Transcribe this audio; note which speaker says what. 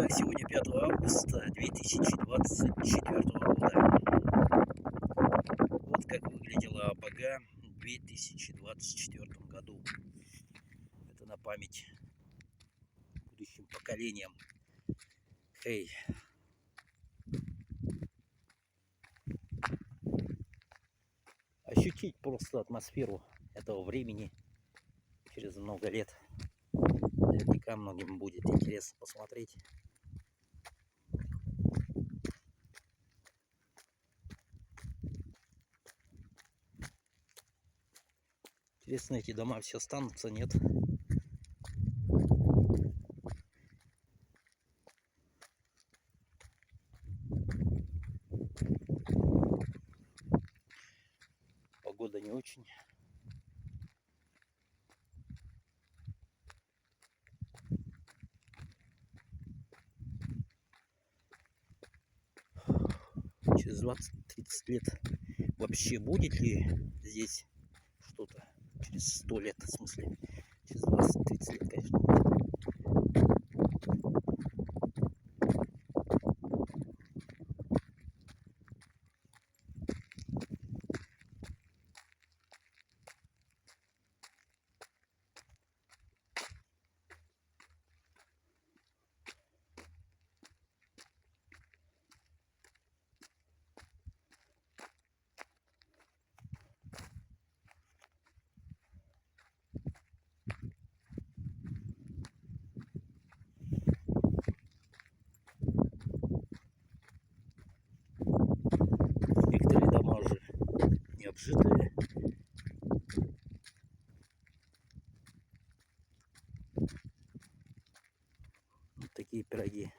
Speaker 1: Сегодня 5 августа 2024 года. Вот как выглядела АПГ в 2024 году. Это на память будущим поколениям. Хей. Ощутить просто атмосферу этого времени через много лет. Наверняка многим будет интересно посмотреть. Интересно, эти дома все останутся, нет? Погода не очень. Через 20-30 лет вообще будет ли здесь что-то? Через 100 лет, в смысле. Через 20-30 лет, конечно. Некоторые дома уже не обжитые. Вот такие пироги.